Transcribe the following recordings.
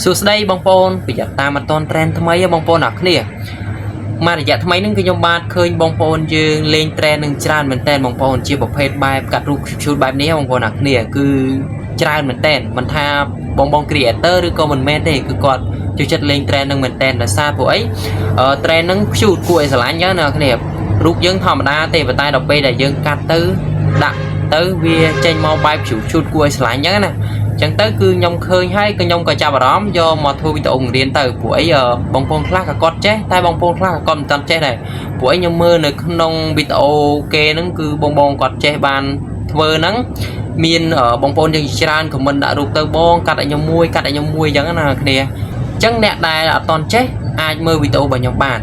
សួស្តីបងប្អូនប្រយ័ត្នតាមអត់តន trend ថ្មីបងប្អូនអរគ្នាមករយៈថ្មីនេះគឺខ្ញុំបាទឃើញបងប្អូនយើងលេង trend នឹងច្រើនមែនតើបងប្អូនជាប្រភេទបែបកាត់រូប shoot បែបនេះបងប្អូនអរគ្នាគឺច្រើនមែនតើមិនថាបង creator ឬក៏មិនមែនទេគឺគាត់ចូលចិត្តលេង trend នឹងមែនតើដោយសារពួកអី trend នឹង shoot គួរឲ្យស្រឡាញ់ចឹងណាគ្នារូបយើងធម្មតាទេប៉ុន្តែដល់ពេលដែលយើងកាត់ទៅដាក់ទៅវាចេញមកបែប shoot គួរឲ្យស្រឡាញ់ចឹងណាចឹងទៅគឺខ្ញុំឃើញហើយក៏ខ្ញុំក៏ចាប់អារម្មណ៍យកមកធ្វើវីដេអូបង្រៀនទៅព្រោះអីបងប្អូនខ្លះក៏គាត់ចេះតែបងប្អូនខ្លះក៏គាត់មិនទាន់ចេះដែរព្រោះអីខ្ញុំមើលនៅក្នុងវីដេអូគេហ្នឹងគឺបងគាត់ចេះបានធ្វើហ្នឹងមានបងប្អូនយើងច្រើនខមមិនដាក់រូបទៅបងកាត់ឲ្យខ្ញុំមួយកាត់ឲ្យខ្ញុំមួយចឹងណាគ្នាចឹងអ្នកដែលអត់ទាន់ចេះអាចមើលវីដេអូរបស់ខ្ញុំបាន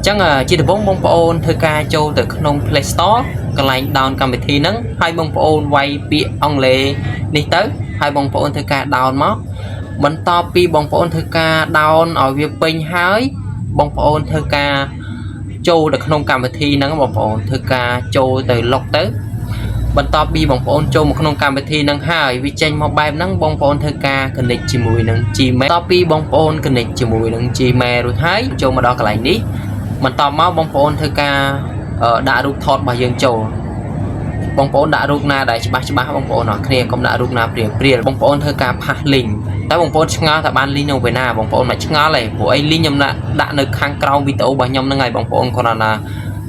ចឹងជាដំបូងបងប្អូនធ្វើការចូលទៅក្នុង Play Store កន្លែង down កម្មវិធីហ្នឹងហើយបងប្អូនវាយពាក្យអង់គ្លេសនេះទៅហើយបងប្អូនធ្វើការ down មកបន្ទាប់ពីបងប្អូនធ្វើការ down ឲ្យវាពេញហើយបងប្អូនធ្វើការចូលទៅក្នុងកម្មវិធីហ្នឹងបងប្អូនធ្វើការចូលទៅ log ទៅបន្ទាប់ពីបងប្អូនចូលមកក្នុងកម្មវិធីហ្នឹងហើយវាចេញមកបែបហ្នឹងបងប្អូនធ្វើការ connect ជាមួយនឹង Gmail បន្ទាប់ពីបងប្អូន connect ជាមួយនឹង Gmail រួចហើយចូលមកដល់កន្លែងនេះបន្ទាប់មកបងប្អូនធ្វើការដាក់រូបថតរបស់យើងចូលបងប្អូនដាក់រូបណាដែលច្បាស់បងប្អូនអរគ្នាកុំដាក់រូបណាព្រាលបងប្អូនធ្វើការផាស link តែបងប្អូនឆ្ងល់ថាបាន link នៅពេលណាបងប្អូនមិនឆ្ងល់ទេព្រោះអី link ខ្ញុំដាក់នៅខាងក្រោមវីដេអូរបស់ខ្ញុំហ្នឹងហើយបងប្អូនគ្រាន់តែ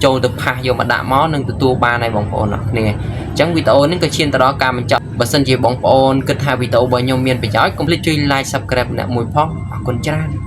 ចូលទៅផាសយកមកដាក់មកនឹងទទួលបានហើយបងប្អូនអរគ្នាអញ្ចឹងវីដេអូនេះក៏ឈានទៅដល់ការបញ្ចប់បើសិនជាបងប្អូនគិតថាវីដេអូរបស់ខ្ញុំមានប្រយោជន៍កុំភ្លេចជួយ like subscribe អ្នកមួយផងអរគុណច្រើន